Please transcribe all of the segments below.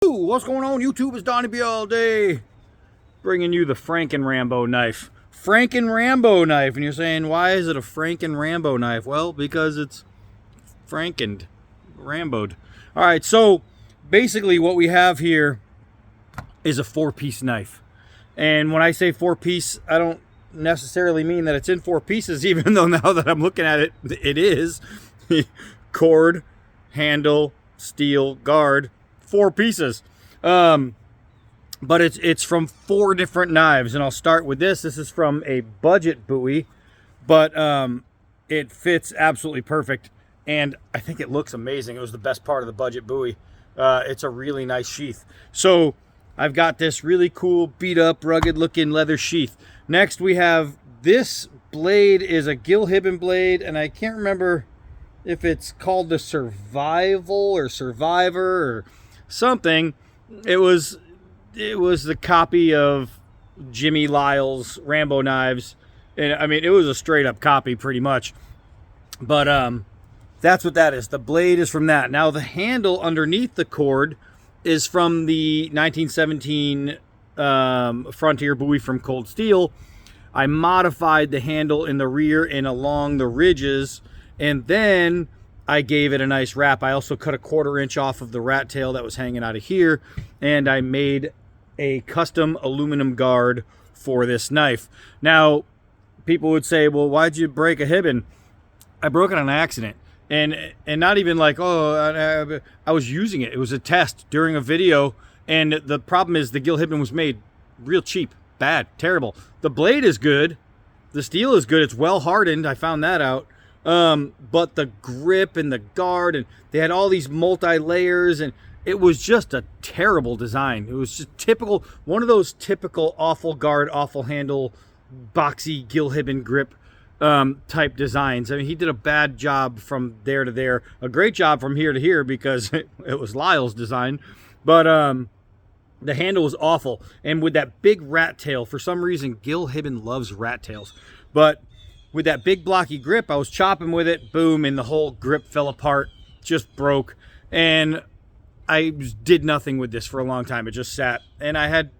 What's going on YouTube? It's Donnie B all day, bringing you the Franken Rambo knife. Franken Rambo knife, and you're saying, why is it a Franken Rambo knife? Well, because it's Frankened, Ramboed. All right, so basically what we have here is a 4-piece knife. And when I say 4-piece, I don't necessarily mean that it's in 4 pieces, even though now that I'm looking at it, it is. Cord, handle, steel, guard, 4 pieces. But it's from 4 different knives, and I'll start with this. This is from a budget Bowie, but it fits absolutely perfect, and I think it looks amazing. It was the best part of the budget Bowie. It's a really nice sheath. So I've got this really cool, beat up, rugged looking leather sheath. Next we have this blade is a Gilhibben blade, and I can't remember if it's called the Survival or Survivor or something. It was the copy of Jimmy Lyle's Rambo knives, and I mean it was a straight up copy pretty much, but that's what that is. The blade is from that. Now the handle underneath the cord is from the 1917 Frontier Bowie from Cold Steel. I modified the handle in the rear and along the ridges, and then I gave it a nice wrap. I also cut a 1/4 inch off of the rat tail that was hanging out of here, and I made a custom aluminum guard for this knife. Now, people would say, well, why'd you break a Hibben? I broke it on accident. And not even like, oh, I was using it. It was a test during a video, and the problem is the Gilhibben was made real cheap, bad, terrible. The blade is good. The steel is good. It's well hardened. I found that out. But the grip and the guard, and they had all these multi-layers, and it was just a terrible design. It was just typical, one of those typical awful guard, awful handle, boxy Gilhibben grip type designs. I mean, he did a bad job from there to there, a great job from here to here because it was Lyle's design, but the handle was awful. And with that big rat tail, for some reason Gilhibben loves rat tails, but with that big blocky grip, I was chopping with it, boom, and the whole grip fell apart, just broke, and I did nothing with this for a long time. It just sat, and I had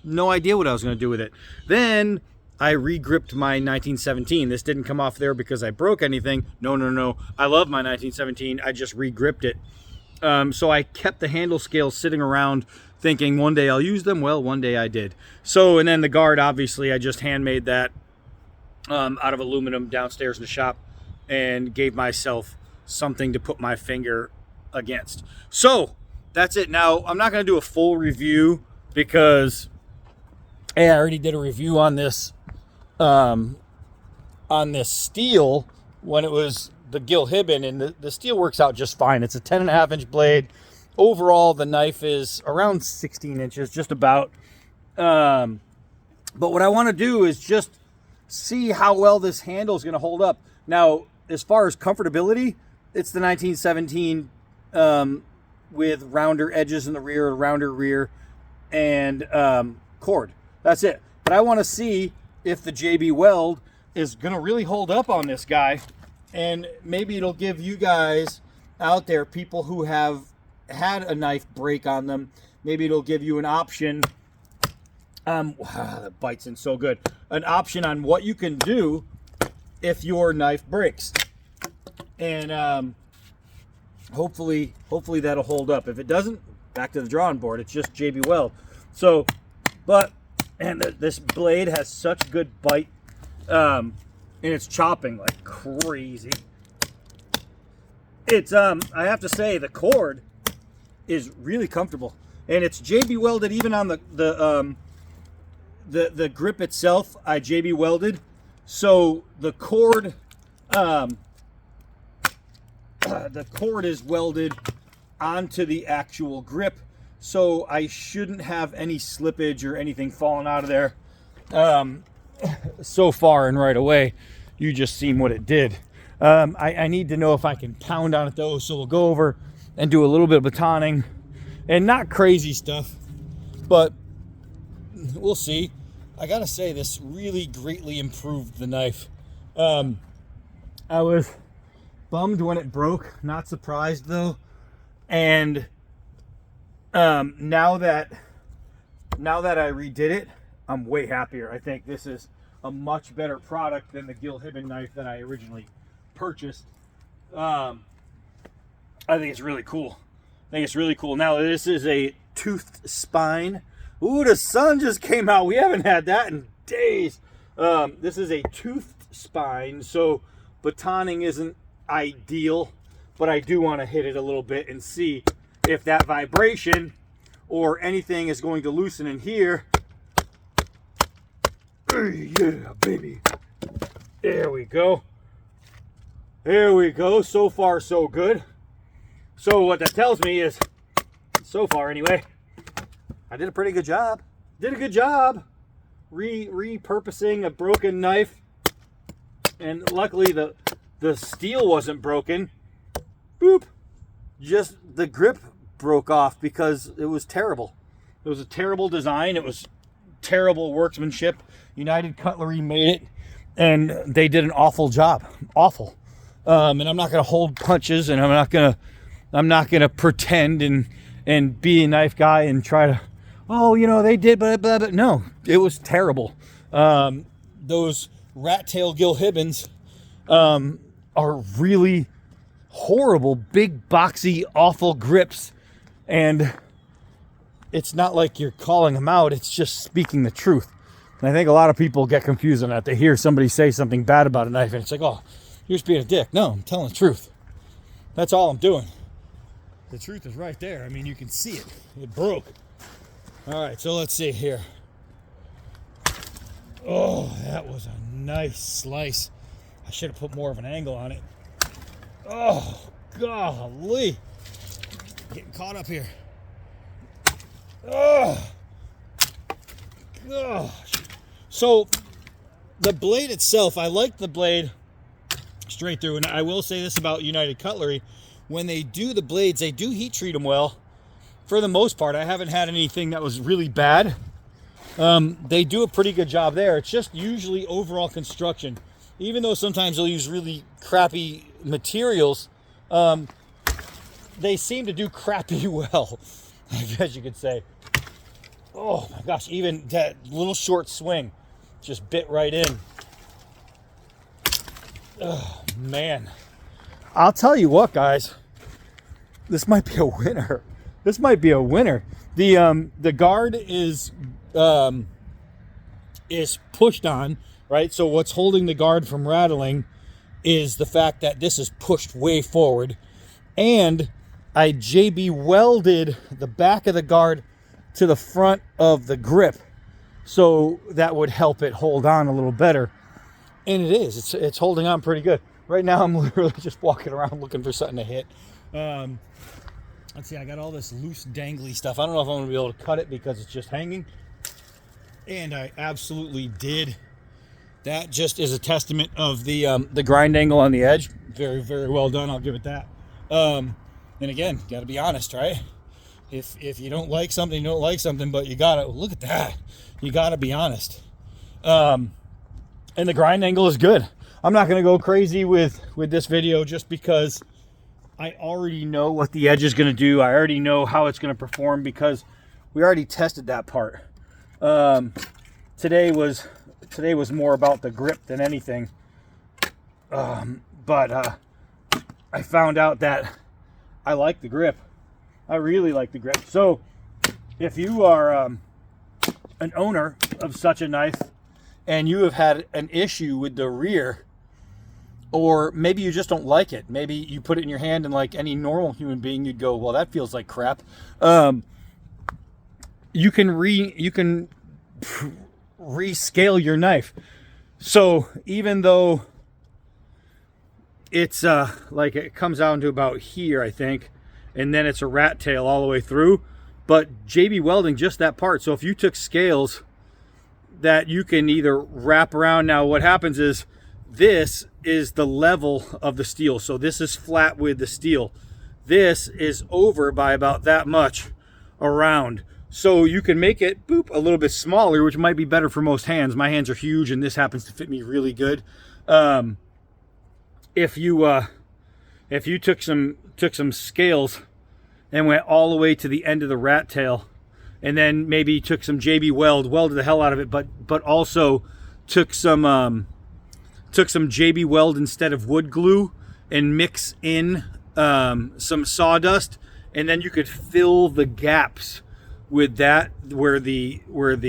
no idea what I was going to do with it. Then I re-gripped my 1917. This didn't come off there because I broke anything. No. I love my 1917. I just re-gripped it. So I kept the handle scales sitting around thinking one day I'll use them. Well, one day I did. So, and then the guard, obviously, I just handmade that out of aluminum downstairs in the shop and gave myself something to put my finger against. So that's it. Now, I'm not going to do a full review because, hey, I already did a review on this steel when it was the Gilhibben, and the steel works out just fine. It's a 10.5 inch blade. Overall, the knife is around 16 inches, just about. But what I want to do is just see how well this handle is going to hold up. Now, as far as comfortability, it's the 1917 with rounder edges in the rear, rounder rear, and cord. That's it. But I want to see if the JB Weld is going to really hold up on this guy, and maybe it'll give you guys out there, people who have had a knife break on them, maybe it'll give you an option. Wow, that bites in so good. An option on what you can do if your knife breaks, and hopefully that'll hold up. If it doesn't, back to the drawing board. It's just JB Weld. So, but and this blade has such good bite, and it's chopping like crazy. It's I have to say the cord is really comfortable, and it's JB welded even on the grip itself. I JB welded, so the cord is welded onto the actual grip, so I shouldn't have any slippage or anything falling out of there. So far and right away, you just seen what it did. I need to know if I can pound on it though, so we'll go over and do a little bit of batoning, and not crazy stuff, but we'll see. I gotta say, this really greatly improved the knife. I was bummed when it broke, not surprised though, and Now that I redid it, I'm way happier. I think this is a much better product than the Gil Hibben knife that I originally purchased. I think it's really cool. Now this is a toothed spine. Ooh, the sun just came out. We haven't had that in days. This is a toothed spine, so batoning isn't ideal, but I do want to hit it a little bit and see if that vibration or anything is going to loosen in here. Yeah, baby. There we go. There we go. So far, so good. So what that tells me is, so far anyway, I did a pretty good job. Repurposing a broken knife. And luckily the steel wasn't broken. Boop. Just the grip broke off because it was terrible. It was a terrible design. It was terrible workmanship. United Cutlery made it, and they did an awful job. Awful. And I'm not going to hold punches, and I'm not going to pretend and be a knife guy and try to, oh, you know, they did, but no, it was terrible. Those rat tail Gil Hibbens are really horrible, big, boxy, awful grips. And it's not like you're calling them out. It's just speaking the truth. And I think a lot of people get confused on that. They hear somebody say something bad about a knife, and it's like, oh, you're just being a dick. No, I'm telling the truth. That's all I'm doing. The truth is right there. I mean, you can see it. It broke. All right, so let's see here. Oh, that was a nice slice. I should have put more of an angle on it. Oh, golly. Getting caught up here. Oh, gosh. So, the blade itself, I like the blade straight through. And I will say this about United Cutlery. When they do the blades, they do heat treat them well. For the most part, I haven't had anything that was really bad. They do a pretty good job there. It's just usually overall construction. Even though sometimes they'll use really crappy materials, they seem to do crappy well, I guess you could say. Oh my gosh, even that little short swing just bit right in. Oh man. I'll tell you what, guys. This might be a winner. This might be a winner. The guard is pushed on, right? So what's holding the guard from rattling is the fact that this is pushed way forward. And I JB welded the back of the guard to the front of the grip, so that would help it hold on a little better. And it is. It's holding on pretty good. Right now I'm literally just walking around looking for something to hit. Let's see, I got all this loose dangly stuff. I don't know if I'm gonna be able to cut it because it's just hanging. And I absolutely did. That just is a testament of the grind angle on the edge. Very, very well done. I'll give it that. And again, got to be honest, right? If you don't like something, you don't like something, but you gotta look at that. You gotta be honest. And the grind angle is good. I'm not gonna go crazy with this video just because I already know what the edge is gonna do. I already know how it's gonna perform because we already tested that part. Today was more about the grip than anything. But I found out that I like the grip. I really like the grip. So if you are an owner of such a knife and you have had an issue with the rear, or maybe you just don't like it, maybe you put it in your hand and like any normal human being, you'd go, well, that feels like crap. You can rescale your knife. So even though it's like it comes down to about here, I think, and then it's a rat tail all the way through, but JB welding just that part. So if you took scales that you can either wrap around, now what happens is this is the level of the steel. So this is flat with the steel. This is over by about that much around. So you can make it boop a little bit smaller, which might be better for most hands. My hands are huge and this happens to fit me really good. If you took some scales and went all the way to the end of the rat tail, and then maybe took some JB welded the hell out of it, but also took some JB Weld instead of wood glue and mix in some sawdust, and then you could fill the gaps with that where the what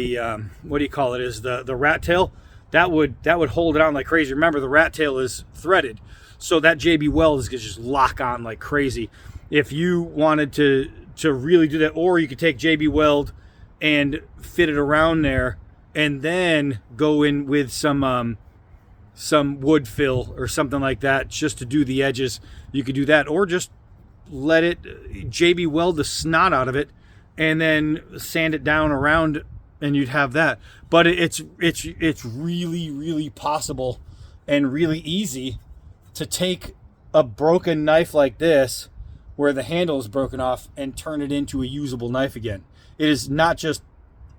do you call it, is the rat tail. That would hold it on like crazy. Remember, the rat tail is threaded, so that JB Weld is gonna just lock on like crazy. If you wanted to really do that, or you could take JB Weld and fit it around there, and then go in with some wood fill or something like that just to do the edges. You could do that, or just let it JB Weld the snot out of it and then sand it down around, and you'd have that. But it's really, really possible and really easy to take a broken knife like this, where the handle is broken off, and turn it into a usable knife again. It is not just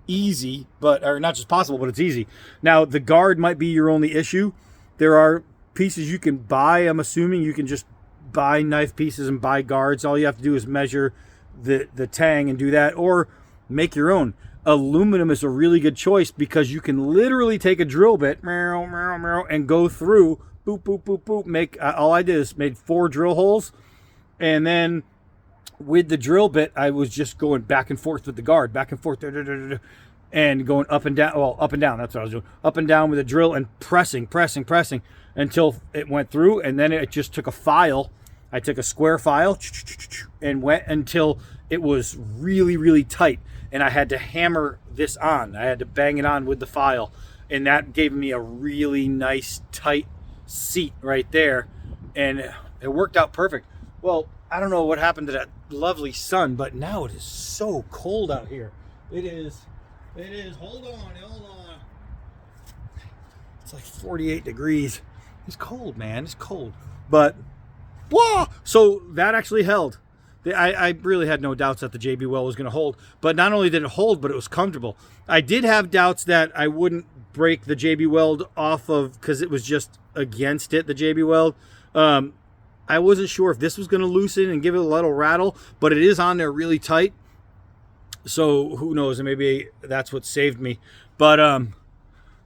easy, or not just possible, but it's easy. Now, the guard might be your only issue. There are pieces you can buy. I'm assuming you can just buy knife pieces and buy guards. All you have to do is measure the tang and do that, or make your own. Aluminum is a really good choice because you can literally take a drill bit and go through, boop, boop, boop, boop. All I did is made 4 drill holes, and then with the drill bit, I was just going back and forth with the guard, back and forth, and going up and down. Well, up and down, that's what I was doing. Up and down with a drill and pressing until it went through, and then it just took a file. I took a square file and went until it was really, really tight, and I had to hammer this on. I had to bang it on with the file, and that gave me a really nice tight seat right there, and it worked out perfect. Well, I don't know what happened to that lovely sun, but now it is so cold out here. It is, hold on. It's like 48 degrees. It's cold, man, it's cold. But, whoa! So that actually held. I really had no doubts that the JB Weld was going to hold. But not only did it hold, but it was comfortable. I did have doubts that I wouldn't break the JB Weld off of, because it was just against it, the JB Weld. I wasn't sure if this was going to loosen and give it a little rattle, but it is on there really tight. So who knows? And maybe that's what saved me. But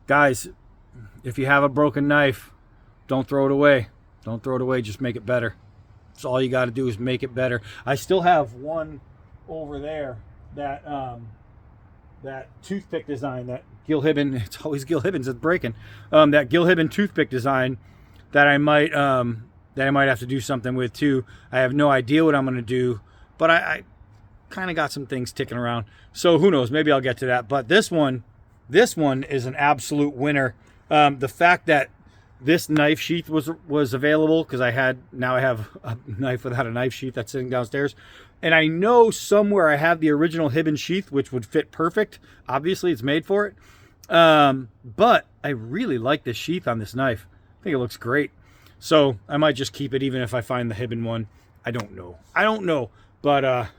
guys, if you have a broken knife, don't throw it away. Don't throw it away. Just make it better. That's all you got to do, is make it better. I still have one over there, that that toothpick design, that Gil Hibben. It's always Gil Hibbens that's breaking. That Gil Hibben toothpick design that I might have to do something with too. I have no idea what I'm going to do, but I kind of got some things ticking around. So who knows? Maybe I'll get to that. But this one is an absolute winner. The fact that this knife sheath was available, because I have a knife without a knife sheath that's sitting downstairs, and I know somewhere I have the original Hibben sheath, which would fit perfect. Obviously, it's made for it. But I really like this sheath on this knife. I think it looks great. So I might just keep it, even if I find the Hibben one. I don't know. But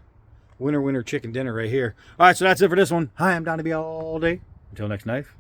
winner chicken dinner right here. All right, so that's it for this one. Hi, I'm Donnie B all day. Until next knife.